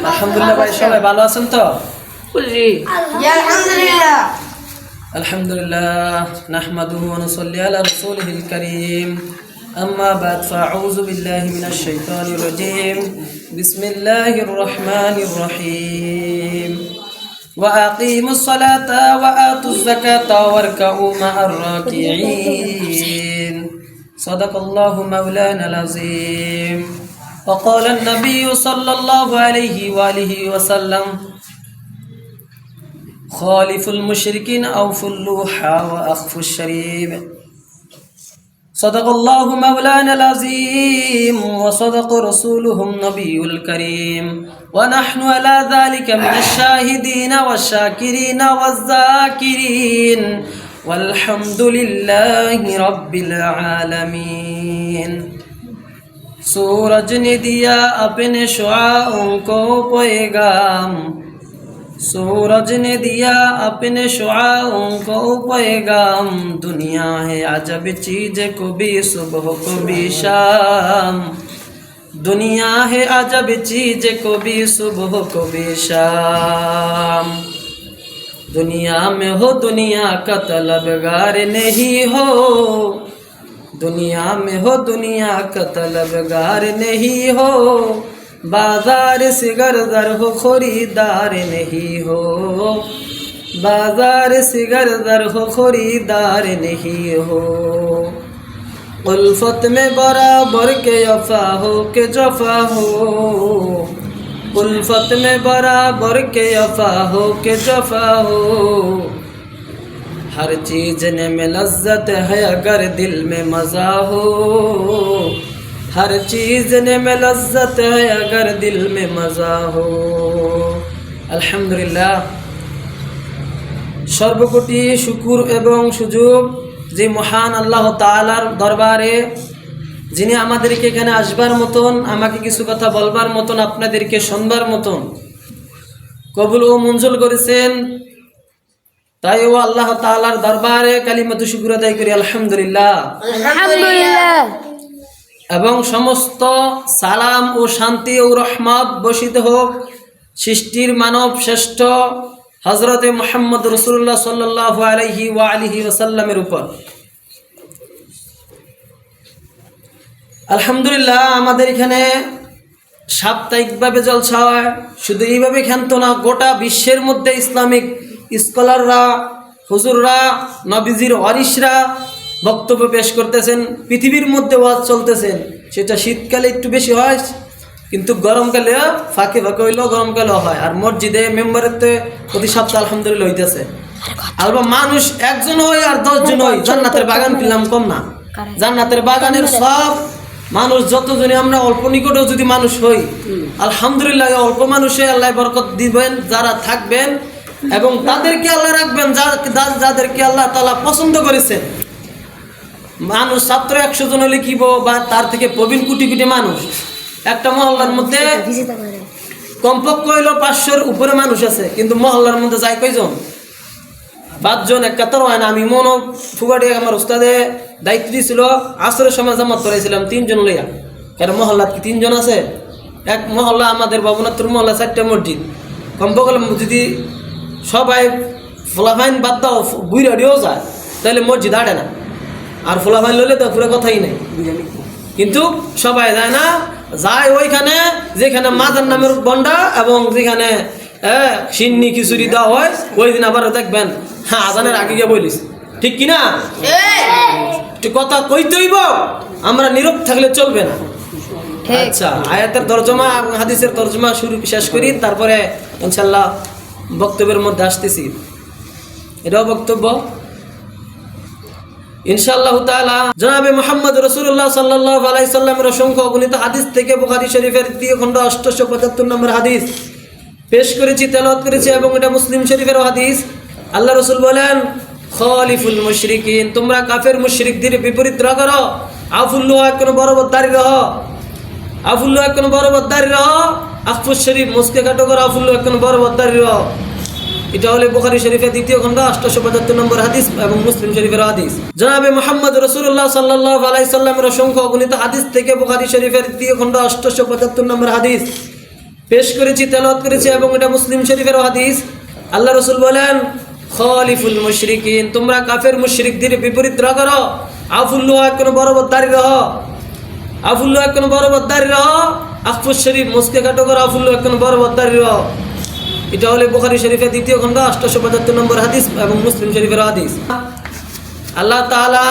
আলহামদুলিল্লাহ ভাই সবাই ভালো আছেন তো? জি আলহামদুলিল্লাহ। আলহামদুলিল্লাহ নাহমাদুহু ওয়া নুসাল্লি আলা রাসূলিহিল কারীম আম্মা বাদ ফাআউযু বিল্লাহি মিনাশ শাইতানির রাজীম বিসমিল্লাহির রহমানির রহিম ওয়া আকিমুস সালাতা ওয়া আতুজ যাকাতা ওয়ারকাউ মা'আর রাকিঈন সাদাকাল্লাহু মাওলানাল আযীম وقال النبي صلى الله عليه وآله وسلم خالف المشركين أوفوا اللوحى وأخفوا الشريب صدق الله مولانا العظيم وصدق رسوله النبي الكريم ونحن على ذلك من الشاهدين والشاكرين والذاكرين والحمد لله رب العالمين सूरज ने दिया अपने शुआओं को पैगाम सूरज ने दिया अपने शुआओं को पैगाम दुनिया है अजब चीज को भी सुबह को भी शाम दुनिया है अजब चीज को भी सुबह को भी शाम दुनिया में हो दुनिया का तलबगार नहीं हो दुनिया में हो दुनिया का तलबगार नहीं हो बाजार से गरदर हो खरीदार नहीं हो बाजार से गरदर हो खरीदार नहीं हो उल्फत में बराबर के वफा हो के जफा हो उल्फत में बराबर के वफा हो के जफा हो हर चीज में लज्जत है अगर दिल में मज़ा हो हर चीज में लज्जत है अगर दिल में मज़ा हो अल्हम्दुलिल्लाह सर्वकोटि शुकुर एवं सुजोग जे महान আল্লাহ তাআলার দরবারে যিনি আমাদেরকে এখানে আসবার মতন আমাকে কিছু কথা বলবার মতন আপনাদেরকে শুনবার মতন কবুল ও মঞ্জুর করেছেন তাই ও আল্লাহ তাআলার দরবারে কালিমাতু শুকর আদায় করি আলহামদুলিল্লাহ আলহামদুলিল্লাহ। এবং সমস্ত সালাম ও শান্তি ও রহমত বর্ষিত হোক সৃষ্টির মানব শ্রেষ্ঠ হযরতে মুহাম্মদ রাসূলুল্লাহ সাল্লাল্লাহু আলাইহি ওয়া আলিহি ওয়াসাল্লামের উপর। আলহামদুলিল্লাহ আমাদের এখানে সাপ্তাহিকভাবে জলসা হয়, শুধু এইভাবে ক্ষান্ত না, গোটা বিশ্বের মধ্যে ইসলামিক স্কলাররা, হুজুররা, নবীজির ওয়ারিসরা বক্তব্য পেশ করতেছেন। পৃথিবীর মধ্যে ওয়াজ চলতেছেন, সেটা শীতকালে একটু বেশি হয়, কিন্তু গরমকালে ফাঁকে ফাঁকে হইলেও গরমকালেও হয়। আর মসজিদে মেম্বারেতে প্রতি সপ্তাহ আলহামদুলিল্লাহ হইতেছে। আলবা মানুষ একজন হয় আর 10 জন হয়, জান্নাতের বাগান পেলাম কম না। জান্নাতের বাগানের সব মানুষ যতজনে আমরা অল্প নিকটেও যদি মানুষ হই আলহামদুলিল্লাহ, অল্প মানুষে আল্লাহ বরকত দিবেন যারা থাকবেন, এবং তাদেরকে আল্লাহ রাখবেন যাদেরকে আল্লাহ তাআলা পছন্দ করেছেন। মানুষ ছাত্র 100 জন হলে কি বা তার থেকে প্রবীণ কোটি কোটি মানুষ। একটা মহল্লার মধ্যে কমপক্ষে হইল 500-র উপরে মানুষ আছে, কিন্তু মহল্লার মধ্যে যায় কয়জন? 5 জন। এক কাতার হয় না। আমি মনো ফুগাটি আমার উস্তাদে দায়িত্ব দিয়েছিল, আসরের সময় জামাত করাইছিলাম 3 জন লইয়া। কারণ মহল্লাত কি 3 জন আছে? এক মহল্লা আমাদের ভবনাত্তর মহল্লা 4টা মসজিদ। কমপক্ষে যদি সবাই ফোলাফাইন বাদ দাও বুড়াডিও যায় তাহলে মসজিদ আটে না। আর ফোলাফাইন লইলে তো পুরো কথাই নেই। কিন্তু সবাই যায় না, যায় ওইখানে যেখানে মাজার নামের বন্ডা এবং যেখানে সিন্নি খিচুড়ি দেওয়া হয়, ওই দিন আবার দেখবেন হ্যাঁ আজানের আগে গিয়ে বলিস, ঠিক কিনা? একটু কথা কইতে হইব, আমরা নীরব থাকলে চলবে না। আচ্ছা, আয়াতের তরজমা হাদিসের তরজমা শেষ করি, তারপরে ইনশাল্লাহ বক্তব্যের মধ্যে আসতেছি। এটাও বক্তব্য ইনশাআল্লাহ তাআলা। জনাবে মুহাম্মদ রাসূলুল্লাহ সাল্লাল্লাহু আলাইহি সাল্লামের অসংখ্য অগণিত হাদিস থেকে বুখারী শরীফের 3 খণ্ড 875 নম্বর হাদিস পেশ করেছি, তেলাওয়াত করেছি, এবং এটা মুসলিম শরীফের হাদিস। আল্লাহ রাসূল বলেন, খালিফুল মুশরিকিন, তোমরা কাফের মুশরিকদের বিপরীত করো। আফুল্লাহ কোন বরবত দাঁড়িয়ে রহ, আফুল্লাহ কোন বরবত দাঁড়িয়ে রহ। আফুস শরীফ মুসকে কাটো করো, আফুল্লাহ কোন বরবত দাঁড়িয়ে রহ। এটা হলো বুখারী শরীফের 2 খণ্ড 875 নম্বর হাদিস এবং মুসলিম শরীফের হাদিস। জনাবে মুহাম্মদ রাসূলুল্লাহ সাল্লাল্লাহু আলাইহি সাল্লামের অসংখ্য অগণিত হাদিস থেকে বুখারী শরীফের 2 খণ্ড 875 নম্বর হাদিস পেশ করেছি, তেলাওয়াত করেছি, এবং এটা মুসলিম শরীফের হাদিস। আল্লাহ রাসূল বলেন, খালিফুল মুশরিকিন, তোমরা কাফের মুশরিকদের বিপরীত করো। আফুল্লাহ কোনো বরাবর দাঁড়িয়ে রহ, আফুল্লাহ কোনো বরাবর দাঁড়িয়ে রহ। আফুস শরীফ মুসকে কাটো করো, আফুল্লাহ কোনো বরাবর দাঁড়িয়ে রহ। এটা হলো বুখারী শরীফের 2য় খণ্ড 875 নম্বর হাদিস এবং মুসলিম শরীফের হাদিস। আল্লাহ তাআলা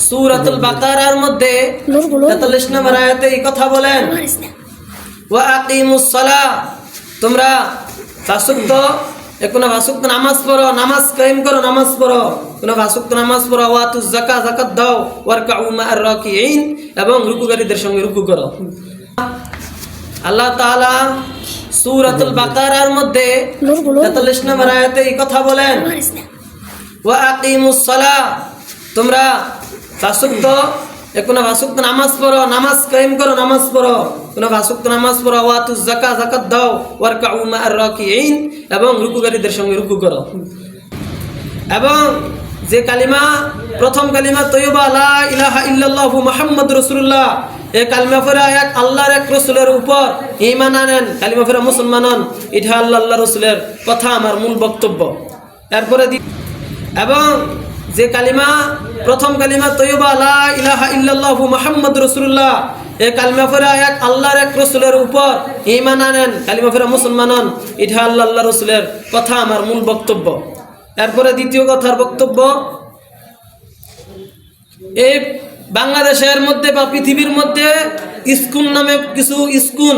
সূরাতুল বাকারার মধ্যে 43 নম্বর আয়াতে এই কথা বলেন, ওয়া আকিমুস সালাহ, তোমরা ফাসুক্ত নামাজ পড়ো, নামাজ কায়েম করো, নামাজ পড়ো, ফাসুক্ত নামাজ পড়ো। ওয়াতুজ যাকাত, যাকাত দাও। ওয়ারকাউ মা'আর রাকিঈন, এবং রুকুকারীদের সঙ্গে রুকু করো। আল্লাহ তাআলা সূরাতুল বাকারার মধ্যে 43 নম্বর আয়াতে এই কথা বলেন, ওয়া আকিমুস সালাহ, তোমরা ফাসুক্ত নামাজ পড়ো, নামাজ কায়েম করো, নামাজ পড়ো, ফাসুক্ত নামাজ পড়ো। ওয়াতুজ যাকাত, যাকাত দাও। ওয়ারকাউ মা'আর রাকিঈন, এবং রুকুকারীদের সঙ্গে রুকু করো। এবং যে কালিমা, প্রথম কালিমা তয়্যিবা, লা ইলাহা ইল্লাল্লাহু মুহাম্মাদুর রাসূলুল্লাহ, এই কালিমা পড়ে এক আল্লাহর এক রাসূলের উপর ঈমান আনেন, কালিমা পড়ে মুসলমান হন। এটা আল্লাহ রাসূলের কথা, আমার মূল বক্তব্য। এরপরে এবং যে কালিমা, প্রথম কালিমা তয়্যিবা, লা ইলাহা ইল্লাল্লাহু মুহাম্মাদুর রাসূলুল্লাহ, এই কালিমা পড়ে এক আল্লাহর এক রাসূলের উপর ঈমান আনেন, কালিমা পড়ে মুসলমান হন। এটা আল্লাহ রাসূলের কথা, আমার মূল বক্তব্য। এরপরে দ্বিতীয় কথার বক্তব্য, এই বাংলাদেশের মধ্যে বা পৃথিবীর মধ্যে ইস্কুন নামে কিছু ইস্কুন,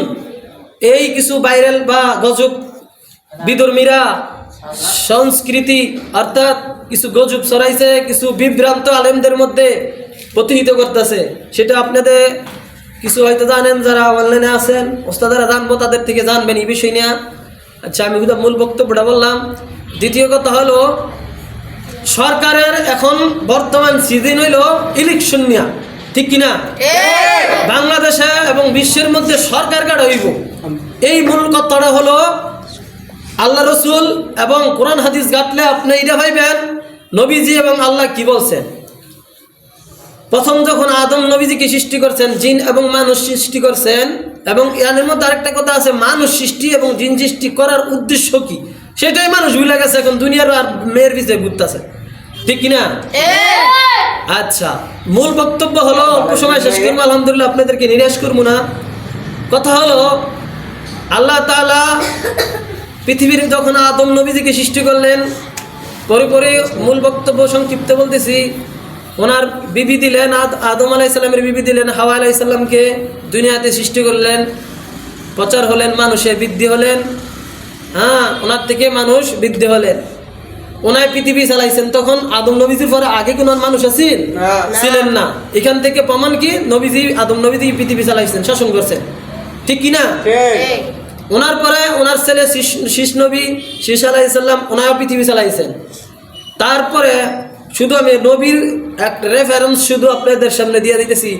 এই কিছু ভাইরাল বা গজব বিধর্মীরা সংস্কৃতি অর্থাৎ কিছু গজব ছড়াইছে, কিছু বিভ্রান্ত আলেমদের মধ্যে প্রতিহিত করতেছে। সেটা আপনাদের কিছু হয়তো জানেন, যারা অনলাইনে আছেন, ওস্তাদারা জানবো, তাদের থেকে জানবেন এই বিষয় নিয়ে। আচ্ছা, আমি মূল বক্তব্যটা বললাম। দ্বিতীয় কথা হলো, সরকারের এখন বর্তমান সিজন হইল ইলেকশন নিয়ে, ঠিক কিনা? বাংলাদেশে এবং বিশ্বের মধ্যে সরকার কাটা হইব, এই মূল কথাটা হলো আল্লাহ রসুল এবং কোরআন হাদিস ঘাটলে আপনি এটা ভাইবেন নবীজি এবং আল্লাহ কি বলছেন। প্রথম যখন আদম নবীজিকে সৃষ্টি করছেন, জিন এবং মানুষ সৃষ্টি করছেন, এবং এর মধ্যে আরেকটা কথা আছে, মানুষ সৃষ্টি এবং জিন সৃষ্টি করার উদ্দেশ্য কি, সেটাই মানুষ ভুলে গেছে, এখন দুনিয়ার আর মেয়ের পিছিয়ে ঘুরতেছে, ঠিক কিনা? আচ্ছা, মূল বক্তব্য হলো, অল্প সময় শেষ করবো, আলহামদুলিল্লাহ, আপনাদেরকে নিরাশ করবো না। কথা হলো, আল্লাহ তাআলা পৃথিবীর যখন আদম নবীজিকে সৃষ্টি করলেন, পরে মূল বক্তব্য সংক্ষিপ্ত বলতেছি, ওনার বিবি দিলেন, আদম আলাইহিস সালামের বিবি দিলেন হাওয়া আলাইহিস সালামকে, দুনিয়াতে সৃষ্টি করলেন, প্রচার হলেন, মানুষে বৃদ্ধি হলেন। ওনার থেকে মানুষ বৃদ্ধি হলেন, ওনায় পৃথিবী চালাইছেন। তখন আদম নবীজির পরে আগে কোন মানুষ ছিলেন না। এখান থেকে প্রমাণ কি, আদম নবীজি পৃথিবী চালাইছেন, শাসন করছেন, ঠিক কিনা? ওনার পরে ওনার ছেলে শীষ নবী শীষ আলাইহিস সালাম, ওনারা পৃথিবী চালাইছেন। তারপরে শুধু আমি নবীর এক রেফারেন্স শুধু আপনাদের সামনে দিয়ে দিতেছি,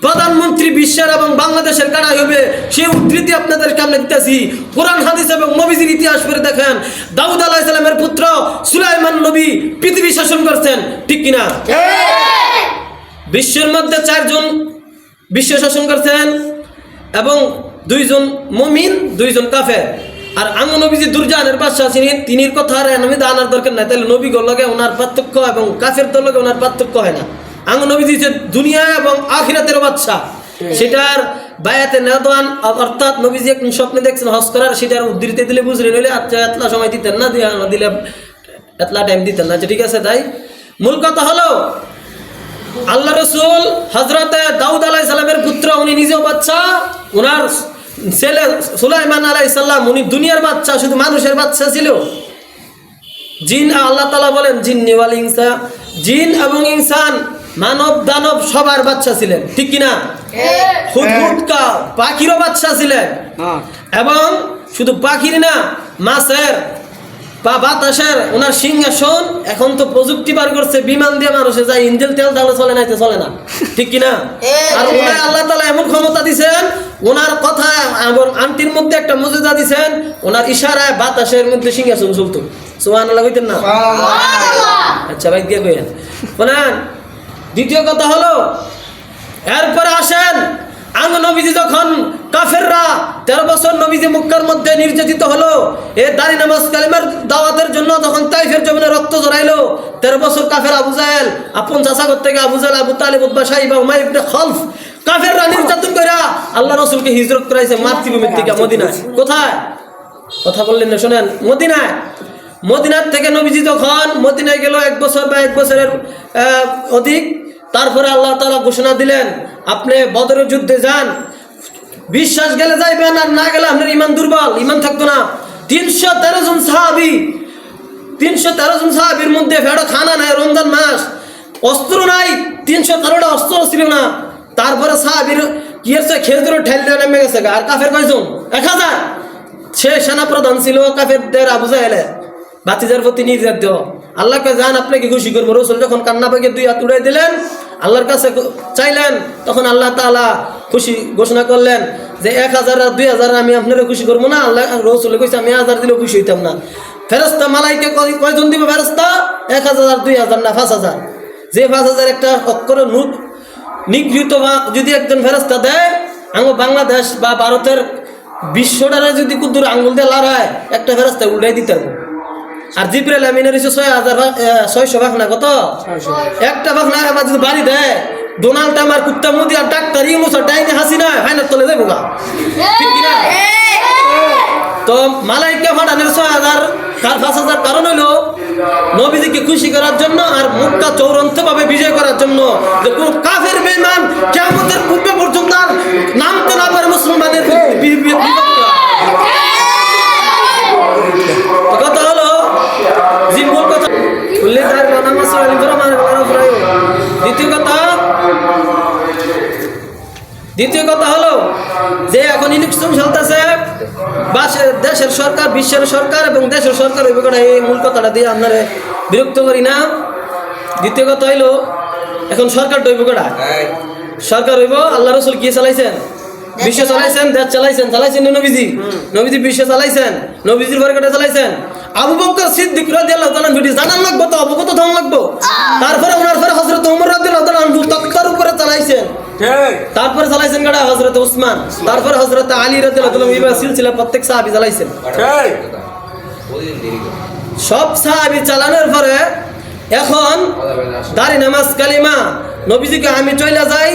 প্রধানমন্ত্রী বিশ্বের এবং বাংলাদেশের কারাই হবে, সেই উদ্ধৃতি আপনাদের সামনে দিতেছি। কোরআন হাদিস এবং নবীজির ইতিহাস পড়ে দেখেন, দাউদ আলাইহিস সালামের পুত্র সুলাইমান নবী পৃথিবী শাসন করছেন, ঠিক কিনা? বিশ্বের মধ্যে 4 জন বিশ্ব শাসন করছেন, এবং 2 জন মুমিন, 2 জন কাফের। আর আমার নবীজি দুরজাহানের বাদশাহ ছিলেন, তিনির কথা আর আমি জানার দরকার নাই, তাহলে নবী লগে ওনার পার্থক্য এবং কাফের দল লগে ওনার পার্থক্য হয় না। আমার নবীজি যে দুনিয়া এবং আখিরাতের বাদশাহ, সেটার বায়াতে নেদান, অর্থাৎ নবীজি এক স্বপ্নে দেখছেন হজ করার, সেটার উদ্ধৃতি দিলে বুঝলেন, হইলে আচ্ছা এতলা সময় দিতেন না, দিলে এতলা টাইম দিতেন না। আচ্ছা, ঠিক আছে। তাই মূল কথা হলো, আল্লাহ রসুল হজরতে দাউদ আলাইহিস সালামের পুত্র, উনি নিজেও বাচ্চা, ওনার ছেলে সুলাইমান আলাইহিস সালাম উনি দুনিয়ার বাচ্চা, শুধু মানুষের বাচ্চা ছিল। জিন, আল্লাহ তাআলা বলেন, জিন্নি ওয়াল ইনসা, জিন এবং ইনসান, মানব দানব সবার বাচ্চা ছিলেন, ঠিক কিনা? হুদহুদকা পাখিরও বাচ্চা ছিলেন, এবং শুধু পাখির না, মাছের বা বাতাসের ওনার সিংহাসন। এখন তো প্রযুক্তি বার করছে, বিমান দিয়ে মানুষে যায়, ইঞ্জিন তেল তাহলে চলে না, চলে না, ঠিক কিনা? আর ওনার আল্লাহ তাআলা এমন ক্ষমতা দিছেন, ওনার কথা এবং আন্টির মধ্যে একটা মর্যাদা দিছেন, ওনার ইশারায় বাতাসের মধ্যে সিংহাসন চলতো। সুবহানাল্লাহ কইতেন না? আচ্ছা ভাই, দিয়ে কইেন বলেন। দ্বিতীয় কথা হলো, এরপরে আসেন, নবীজি যখন কাফেররা 13 বছর নবীজি মক্কার নির্যাতিত হলো, এই দাড়ি নামাজ কালিমার দাওয়াতের জন্য যখন তাইফের জমিনে রক্ত জড়াইলো, 13 বছর কাফের আবু জাহেল, আপন চাচাগর থেকে আবু জাহেল, আবু তালিব, উতবা, সাইবা, উমাইয়া ইবনে খালফ, কাফেররা নির্যাতন কইরা আল্লাহ রাসূলকে হিজরত করাইছে মাতৃভূমির থেকে মদিনায়। কোথায়? কথা বললেন না, শোনেন, মদিনায়। মদিনার থেকে নবীজি যখন মদিনায় গেল 1 বছর বা 1 বছরের অধিক, তারপরে আল্লাহ তাআলা ঘোষণা দিলেন, আপনি বদরের যুদ্ধে যান, বিশ্বাস গেলে যাইবেন, আর না গেলে আপনার ইমান দুর্বল, ইমান থাকতো না। 313 জন সাহাবী, 313 জন সাহাবীর মধ্যে ফেরো খানা নাই, রমজান মাস, অস্ত্র নাই, 313টা অস্ত্র ছিল না। তারপরে সাহাবীর কি হচ্ছে, খেজুরের ঠেল দিয়ে নেমে গেছে। আর কাফের কয়জন? 1000। সে সেনা প্রধান ছিল কাফেরদের আবু জাহেল, বাতিজার প্রতি নির্যাত। আল্লাহকে জান আপনাকে খুশি করবো। রসুল যখন কান্না পাকে 2 হাত উড়াই দিলেন, আল্লাহর কাছে চাইলেন, তখন আল্লাহ তাআলা খুশি ঘোষণা করলেন যে 1000 আর 2000 আমি আপনারা খুশি করবো না। আল্লাহ রসুলে কইছে আমি 1000 দিলেও খুশি হইতাম না। ফেরেশতা মালাইকে কয়জন দিব? ফেরেশতা 1000 আর 2000 না, 5000। যে 5000 একটা অক্ষর নিগৃহীত বা যদি একজন ফেরেশতা দেয়, আমার বাংলাদেশ বা ভারতের বিশ্বটারে যদি কুদ্দুর আঙ্গুল দিয়ে লড়ায়, একটা ফেরেশতা উল্টাই দিতে হবে। আর জিবরাইল আমিনের হচ্ছে 600 ভাগ না, কত? একটা ভাগ না। আবার যদি বাড়ি দেয়, ডোনাল্ড ট্রাম্প আর কুত্তা মোদি আর ডাক্তার ইউনূস আর ডাইনি হাসিনা ফাইনাল তলে যাবো গা, ঠিক কিনা? তো মালাইকা ফাটানের 6000 5000 কারণ হলো নবীজিকে খুশি করার জন্য আর মক্কা চৌরন্তভাবে বিজয় করার জন্য, যে কোন কাফের বেঈমান কিয়ামতের পূর্বে পর্যন্ত আর নামতে না পারে মুসলমানদের কথা হলো যে মূল কথা। দ্বিতীয় কথা হলো যে এখন ইলেকশন চলতেছে, দেশের সরকার, বিশ্বের সরকার এবং দেশের সরকার হইব কটা, এই মূল কথাটা দিয়ে আপনারা বিরক্ত করি না। দ্বিতীয় কথা হইলো এখন সরকার হইব কটা, সরকার হইব আল্লাহ রসুল কি চালাইছেন? বিশ্ব চালাইছেন, দেশ চালাইছেন, চালাইছেন নবীজি, নবীজি বিশ্ব চালাইছেন, নবীজির বরকতে চালাইছেন। আবু বকর সিদ্দিক রাদিয়াল্লাহু তাআলা ভিডিও জানান লাগবো, তো অবগত থাকা লাগবো। তারপরে ওনার পরে হযরত ওমর রাদিয়াল্লাহু তাআলা তক্তার উপরে চালাইছেন, তারপরে চালাইছেন গাড়া হযরত ওসমান, তারপরে হযরত আলী রাদিয়াল্লাহু তাআলা, এই সিলসিলা প্রত্যেক সাহাবী চালাইছেন। সব সাহাবী চালানোর পরে এখন দাড়ি নামাজ কালিমা নবীজিকে আমি চইলা যাই,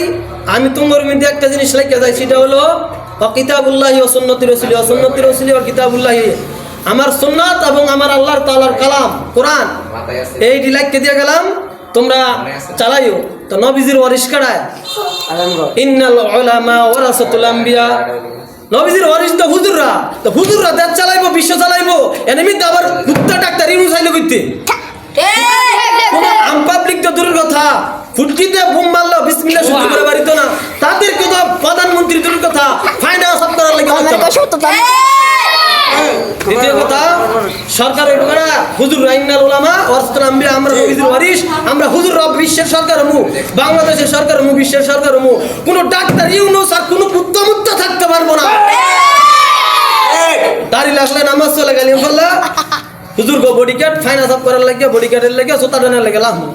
আমি তোমার মধ্যে একটা জিনিস লিখে যাই, সেটা হলো কিতাবুল্লাহি ওয়া সুন্নতি রাসূলি ওয়া সুন্নতি রাসূলি ওয়া কিতাবুল্লাহি, আমার সুন্নাত এবং আমার আল্লাহ তাআলার কালাম কোরআন, এই লিখে দিয়ে গেলাম, তোমরা চালাইও। তো নবীজির ওয়ারিস কাড়ায়, ইন্নাল উলামা ওয়ারাসাতুল আমবিয়া, নবীজির ওয়ারিস তো হুজুররা, তো হুজুররা দেশ চালাইবো, বিশ্ব চালাইবো, এনিমিতে আবার কুত্তা ডাক্তার ইউনূস আইলো কইতে, কোন আম পাবলিক তো দূরের কথা, ফুটকিতে বোম মারলো বিসমিল্লাহ শুরু করে বাড়িত না, তাদেরকে তো প্রধানমন্ত্রী দূরের কথা ফাইনান্স সব করার লাগে হচ্ছে। দ্বিতীয় কথা, সরকার হুজুর ইন্নাল উলামা ওয়ারাসাতুল আমবিয়া, আমরা নবীজির ওয়ারিস, আমরা হুজুর রব বিশ্বের সরকার হমু, বাংলাদেশের সরকার হমু, বিশ্বের সরকার হমু, কোন ডাক্তার ইউনূস আর কোন কুত্তামুত্ত থাকতে পারবো না। দাড়ি লাগলে নামাজ চলে গেল ইনশাআল্লাহ, হুজুর গো বডিগার্ড ফাইনান্স আপ করার লাগে, বডিগার্ডের লাগে সোতা ডানার লাগে লাহমু,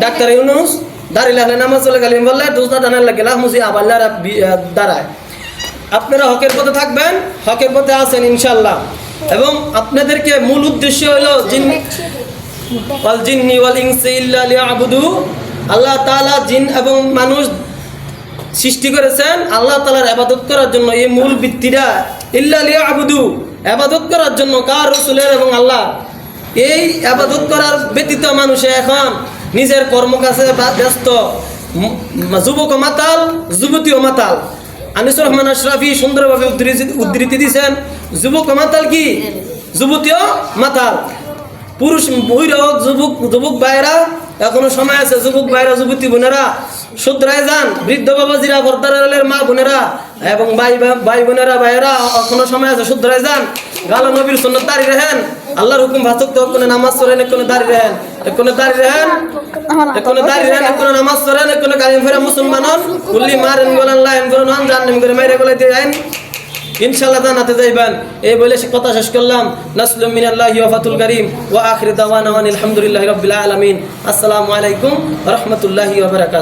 ডাক্তার ইউনূস দাড়ি লাগলে নামাজ চলে গেল ইনশাআল্লাহ, দোস্তা ডানার লাগে লাহমু, সে আবাল্লার দাঁড়ায়। আপনারা হকের পথে থাকবেন, হকের পথে আছেন ইনশাআল্লাহ। এবং আপনাদেরকে মূল উদ্দেশ্য হলো জিন্নি ওয়াল ইনসি ইল্লা লিয়াবুদু, আল্লাহ তাআলা জিন এবং মানুষ সৃষ্টি করেছেন আল্লাহ তাআলার ইবাদত করার জন্য। এই মূল ভিত্তিটা ইল্লা লিয়াবুদু, ইবাদত করার জন্য, কার? রাসূলের এবং আল্লাহ। এই ইবাদত করার ব্যতীত মানুষে এখন নিজের কর্মকাজে ব্যস্ত, যুবক মাতাল, যুবতীও মাতাল। আনিসুর রহমান আশরাফি সুন্দরভাবে উদ্ধৃতি দিয়েছেন, যুবক মাতাল কি, যুবতীও মাতাল। পুরুষ বহিরা হোক, যুবক ভাইয়েরা এখনো সময় আছে, যুবক ভাইয়েরা, যুবতী বোনেরা শুধরায় যান, বৃদ্ধ বাবাজিরা, পর্দারের মা বোনেরা এবং ভাই বোনেরা, ভাইয়েরা এখনো সময় আছে, শুধরায় যান। গালা নবীর সুন্নাত দাঁড়িয়ে রাখেন, আল্লাহর হুকুম ভাষক তো কোনো নামাজ পড়েন, কোনো দাঁড়িয়ে রাখেন, কোনো দাঁড়িয়ে রাখেন, কোনো দাঁড়িয়ে রাখেন, কোনো নামাজ পড়েন, কোনো কালিম ফেরা মুসলমান হন, কুল্লি মারেন গোলান লাইন করে নন জান্নাম করে মাইরে গলায় দিয়ে আইন, ইনশাআল্লাহ জান্নাতে যাইবেন। এই বলে কথা শেষ করলাম। নাসলুম মিনাল্লাহি ওয়া ফাতুল কারীম ওয়া আখির দাওয়ানা আলহামদুলিল্লাহি রাব্বিল আলামিন। আসসালামু আলাইকুম ওয়া রাহমাতুল্লাহি ওয়া বারাকাতুহু।